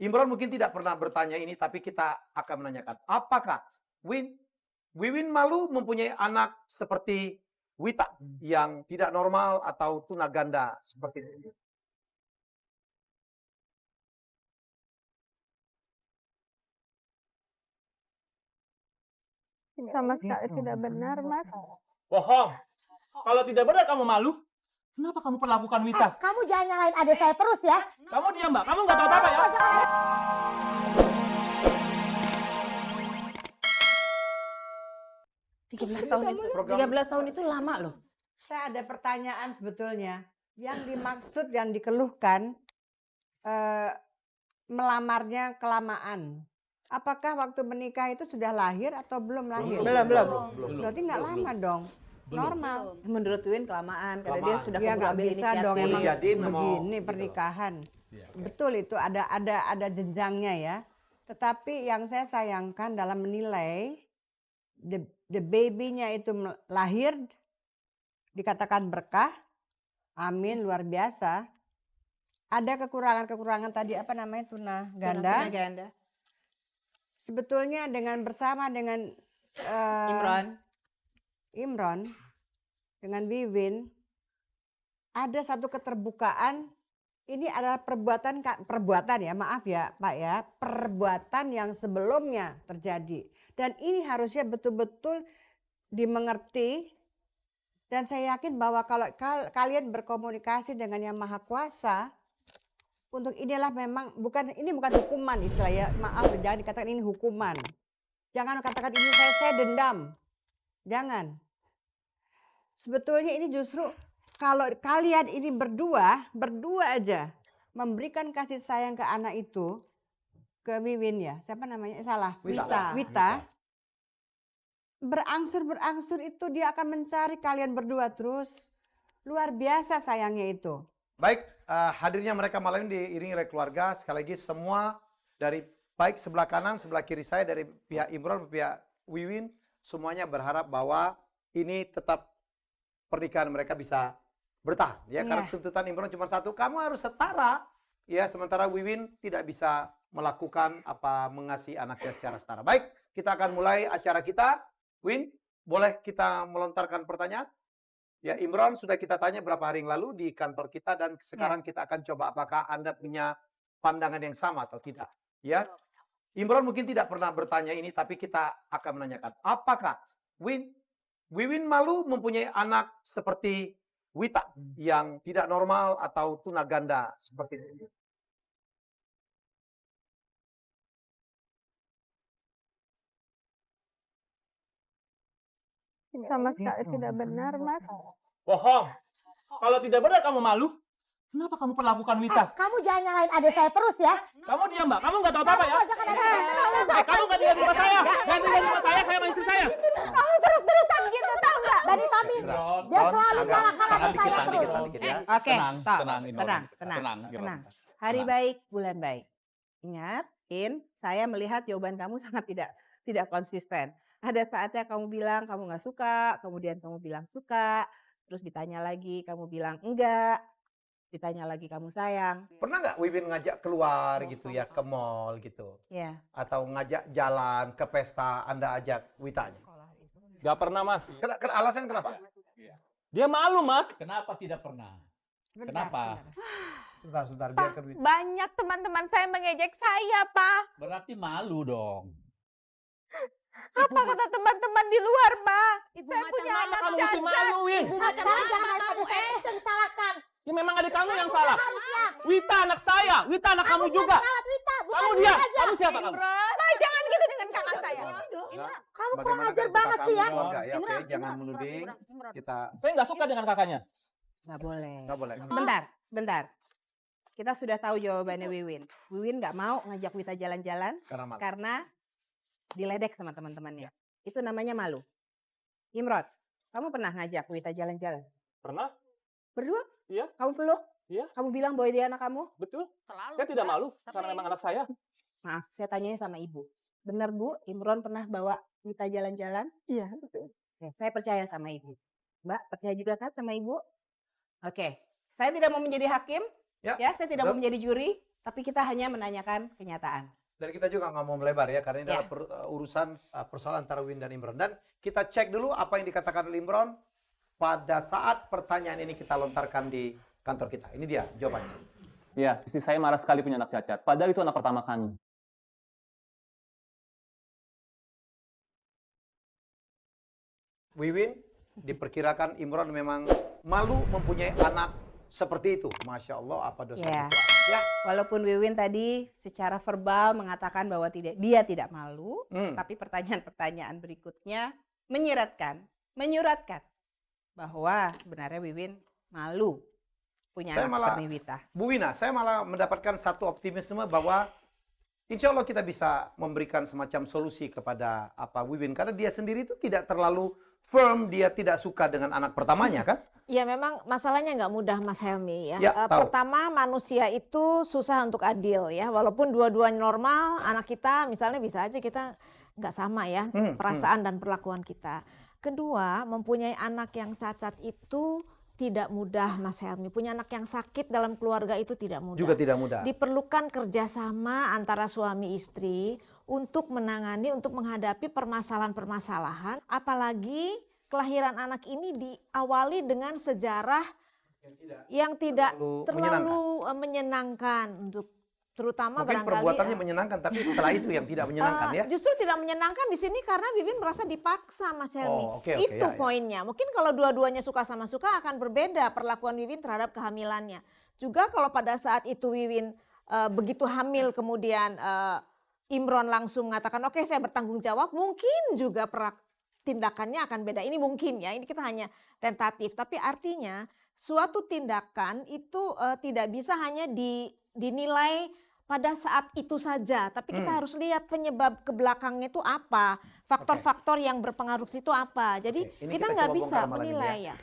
Imron mungkin tidak pernah bertanya ini, tapi kita akan menanyakan. Apakah Wiwin malu mempunyai anak seperti Wita yang tidak normal atau tunaganda seperti itu? Sama sekali tidak benar, Mas. Bohong. Kalau tidak benar kamu malu, kenapa kamu perlakukan Wita? Kamu jangan nyalain adik saya terus ya. Kamu diam, Mbak. Kamu nggak tahu apa-apa ya? 13 tahun itu lama loh. Saya ada pertanyaan sebetulnya. Yang dimaksud, yang dikeluhkan melamarnya kelamaan. Apakah waktu menikah itu sudah lahir atau belum lahir? Belum. Berarti nggak lama dong. Normal. Menurut Win kelamaan karena dia sudah Ya nggak mengambil bisa dong inisiatif. emang Jadi begini pernikahan. Betul itu ada jenjangnya ya. Tetapi yang saya sayangkan dalam menilai the baby-nya itu lahir dikatakan berkah. Amin, luar biasa. Ada kekurangan tadi apa namanya tunaganda. Sebetulnya bersama dengan Imron dengan Wiwin ada satu keterbukaan. Ini adalah perbuatan ya, maaf ya Pak ya, perbuatan yang sebelumnya terjadi. Dan ini harusnya betul-betul dimengerti. Dan saya yakin bahwa kalau kalian berkomunikasi dengan Yang Maha Kuasa, untuk inilah memang ini bukan hukuman istilahnya, maaf jangan dikatakan ini hukuman. Jangan katakan ini saya dendam. Jangan. Sebetulnya ini justru kalau kalian ini berdua aja memberikan kasih sayang ke anak itu, ke Wiwin ya, siapa namanya? Salah. Wita. Berangsur itu dia akan mencari kalian berdua terus. Luar biasa sayangnya itu. Baik, hadirnya mereka malam ini diiringi oleh keluarga. Sekali lagi semua dari baik sebelah kanan, sebelah kiri saya, dari pihak Imron, pihak Wiwin, semuanya berharap bahwa ini tetap pernikahan mereka bisa bertahan. Ya, karena tuntutan Imron cuma satu, kamu harus setara. Ya, sementara Wiwin tidak bisa melakukan mengasihi anaknya secara setara. Baik, kita akan mulai acara kita. Win, boleh kita melontarkan pertanyaan? Ya, Imron sudah kita tanya berapa hari yang lalu di kantor kita dan sekarang kita akan coba apakah Anda punya pandangan yang sama atau tidak. Ya, Imron mungkin tidak pernah bertanya ini, tapi kita akan menanyakan. Apakah Wiwin malu mempunyai anak seperti Wita yang tidak normal atau tunaganda seperti itu? Sama sekali tidak benar, Mas. Bohong. Kalau tidak benar kamu malu, kenapa kamu perlakukan Wita? Kamu jangan nyalain adik saya terus ya. Kamu diam, Mbak. Kamu nggak tahu apa-apa ya? Kamu nggak tinggal di rumah saya. Jangan tinggal di rumah saya sama istri saya. Kamu terus-terusan gitu, tahu nggak? Dari tadi dia selalu nyalakan adik saya terus. Oke, Tenang. Hari baik, bulan baik. Ingat, saya melihat jawaban kamu sangat tidak konsisten. Ada saatnya kamu bilang kamu nggak suka, kemudian kamu bilang suka, terus ditanya lagi kamu bilang enggak, ditanya lagi kamu sayang. Pernah nggak Wiwin ngajak keluar gitu ya, ke mall gitu? Ya. Atau ngajak jalan ke pesta, Anda ajak Witanya? Nggak pernah, Mas. Alasan kenapa? Dia malu, Mas. Kenapa tidak pernah? Kenapa? Sebentar, biarkan Wita. Banyak teman-teman saya mengejek saya, Pak. Berarti malu dong. Apa kata teman-teman di luar, Pak? Ibu Saya macam punya apa anak kamu mesti cacat. malu, Win? Ibu sekarang jangan ada saya yang disalahkan. Ya memang adik kamu yang salah. Harusnya. Wita anak saya, Wita anak kamu juga. Merawat Wita, bukan Kamu Wita diam. aja. Kamu siapa kamu? Pak, jangan gitu dengan kakak saya. Kamu kurang ajar banget sih ya. Ya, oke, jangan menuding. Kita Saya nggak suka dengan kakaknya. Nggak boleh. nggak boleh. Sebentar. Kita sudah tahu jawabannya Wiwin. Wiwin nggak mau ngajak Wita jalan-jalan Karena malu. karena diledek sama teman-temannya. Itu namanya malu. Imron, kamu pernah ngajak Wita jalan-jalan? Pernah? Berdua? Iya. Kamu peluk? Iya. Kamu bilang bahwa dia anak kamu? Betul. Saya tidak malu karena memang anak saya. Maaf, saya tanyanya sama ibu. Benar Bu, Imron pernah bawa Wita jalan-jalan? Iya, betul. Oke, saya percaya sama ibu. Mbak, percaya juga kan sama ibu? Oke, saya tidak mau menjadi hakim. Ya, Ya, saya tidak mau menjadi juri. Tapi kita hanya menanyakan kenyataan. Dan kita juga nggak mau melebar ya, karena ini Ya. adalah urusan persoalan antara Win dan Imron. Dan kita cek dulu apa yang dikatakan oleh Imron pada saat pertanyaan ini kita lontarkan di kantor kita. Ini dia jawabannya. Ya, istri saya marah sekali punya anak cacat. Padahal itu anak pertama kami. Wiwin, diperkirakan Imron memang malu mempunyai anak seperti itu. Masya Allah, apa dosa Ya. itu? Ya. Walaupun Wiwin tadi secara verbal mengatakan bahwa dia tidak malu, Hmm. tapi pertanyaan-pertanyaan berikutnya menyuratkan bahwa sebenarnya Wiwin malu punya Saya anak malah- seperti Wita. Bu Wina, saya malah mendapatkan satu optimisme bahwa insya Allah kita bisa memberikan semacam solusi kepada Wiwin. Karena dia sendiri itu tidak terlalu firm, dia tidak suka dengan anak pertamanya kan? Ya memang masalahnya nggak mudah Mas Helmi ya. Ya, tahu. Pertama manusia itu susah untuk adil ya. Walaupun dua-duanya normal, anak kita misalnya bisa aja kita nggak sama ya perasaan dan perlakuan kita. Kedua, mempunyai anak yang cacat itu tidak mudah Mas Helmi. Punya anak yang sakit dalam keluarga itu tidak mudah. Juga tidak mudah. Diperlukan kerjasama antara suami istri untuk menangani, untuk menghadapi permasalahan-permasalahan. Apalagi kelahiran anak ini diawali dengan sejarah yang tidak terlalu menyenangkan untuk terutama Mungkin barangkali perbuatannya menyenangkan, tapi setelah itu yang tidak menyenangkan ya. justru tidak menyenangkan di sini karena Wiwin merasa dipaksa Mas Helmi. Oh, oke, Itu ya, ya. poinnya. Mungkin kalau dua-duanya suka sama suka akan berbeda perlakuan Wiwin terhadap kehamilannya. Juga kalau pada saat itu Wiwin begitu hamil kemudian Imron langsung mengatakan oke saya bertanggung jawab, mungkin juga tindakannya akan beda. Ini mungkin ya, ini kita hanya tentatif. Tapi artinya suatu tindakan itu tidak bisa hanya dinilai pada saat itu saja. Tapi kita harus lihat penyebab ke belakangnya itu apa. Faktor-faktor yang berpengaruh itu apa. Jadi Oke, ini kita kita nggak coba bisa bongkar malam ini menilai ya.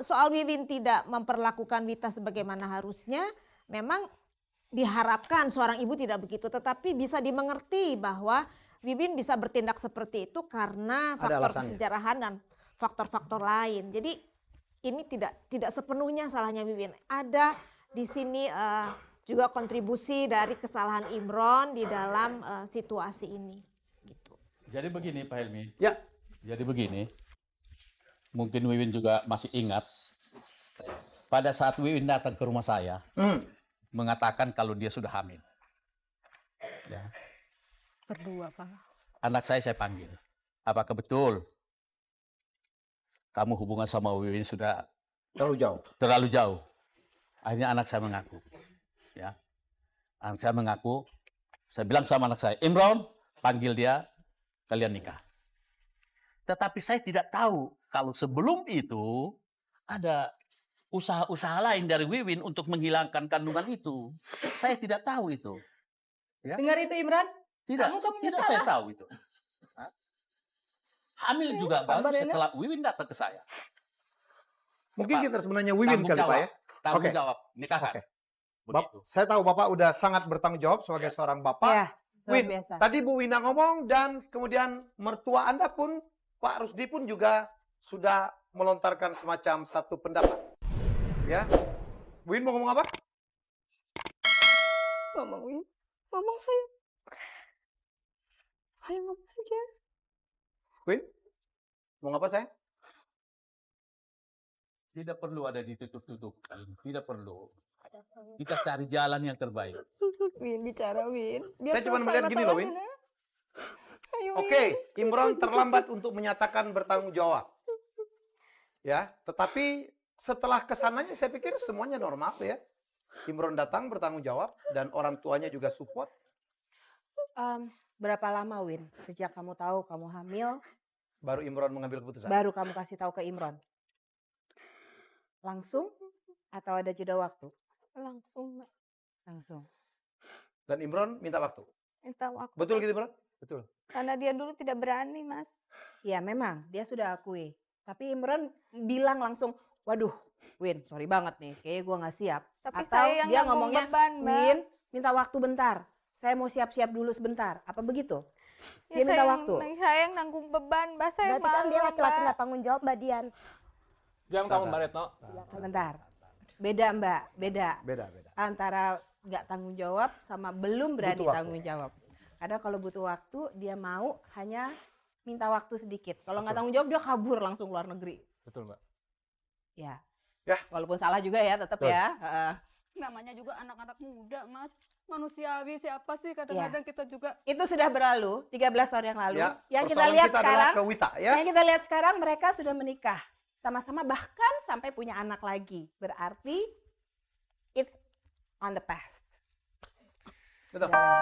Soal Wiwin tidak memperlakukan Wita sebagaimana harusnya, memang diharapkan seorang ibu tidak begitu. Tetapi bisa dimengerti bahwa Wiwin bisa bertindak seperti itu karena Ada faktor alasannya. kesejarahan dan faktor-faktor lain. Jadi ini tidak sepenuhnya salahnya Wiwin. Ada di sini juga kontribusi dari kesalahan Imron di dalam situasi ini. Gitu. Jadi begini Pak Helmi. Ya. Jadi begini. Mungkin Wiwin juga masih ingat. Pada saat Wiwin datang ke rumah saya, mengatakan kalau dia sudah hamil. Ya. Berdua, Pak. Anak saya panggil. Apakah betul kamu hubungan sama Wiwin sudah Terlalu jauh. terlalu jauh? Akhirnya anak saya mengaku. Ya. Anak saya mengaku. Saya bilang sama anak saya, Imron, panggil dia, kalian nikah. Tetapi saya tidak tahu kalau sebelum itu ada usaha-usaha lain dari Wiwin untuk menghilangkan kandungan itu. Saya tidak tahu itu. Ya. Dengar itu Imran? Tidak, Kamu tidak saya tahu itu. Hah? Hamil juga baru setelah Wiwin datang ke saya. Mungkin Pak, kita sebenarnya Wiwin Tanggung kali Pak jawab. ya. Tanggung Oke. jawab, nikahkan. Oke. Begitu. Saya tahu Bapak udah sangat bertanggung jawab sebagai seorang Bapak. Ya, luar Win, biasa. tadi Bu Wina ngomong dan kemudian mertua Anda pun, Pak Rusdi pun juga sudah melontarkan semacam satu pendapat. Ya. Win mau ngomong apa? Ngomong Win, ngomong saya. Ayo ngomong aja. Win? Mau apa saya? Tidak perlu ada ditutup-tutup. Tidak perlu. Kita cari jalan yang terbaik. Win bicara Win. Saya cuma melihat gini loh, Win. Oke, Imron terlambat untuk menyatakan bertanggung jawab. Ya, tetapi setelah kesananya saya pikir semuanya normal ya. Imron datang bertanggung jawab dan orang tuanya juga support. Berapa lama Win sejak kamu tahu kamu hamil Baru Imron mengambil keputusan. baru kamu kasih tahu ke Imron? Langsung atau ada jeda waktu? Langsung Mbak. Langsung. Dan Imron minta waktu. Minta waktu. Betul gitu, Imron? Betul. Karena dia dulu tidak berani Mas. Ya memang dia sudah akui. Tapi Imron bilang langsung, waduh Win sorry banget nih, kayaknya gue gak siap. Tapi Atau saya yang dia nanggung ngomongnya, beban, Mbak. Win minta waktu bentar. Saya mau siap-siap dulu sebentar. Apa begitu? Ya, Dia minta saya waktu. Saya yang nanggung beban Mbak. Saya Berarti kan dia malu, laki-laki Mbak. nggak tanggung jawab, Mbak Dian. Diam kamu Mbak Retno. Sebentar. Beda Mbak, beda. Beda. Antara nggak tanggung jawab sama belum berani Butuh waktu. tanggung jawab. Kadang kalau butuh waktu, dia mau hanya minta waktu sedikit. Kalau nggak Betul. tanggung jawab, dia kabur langsung luar negeri. Betul, Mbak. Ya. Ya. Walaupun salah juga ya, tetap Betul. ya. Namanya juga anak-anak muda, Mas. Manusiawi siapa sih kadang-kadang kita juga Itu sudah berlalu, 13 tahun yang lalu. Ya, Yang kita persoalan lihat kita adalah sekarang, ke Wita, ya. yang kita lihat sekarang mereka sudah menikah. Sama-sama bahkan sampai punya anak lagi. Berarti it's on the past. Betul. Sudah lewat.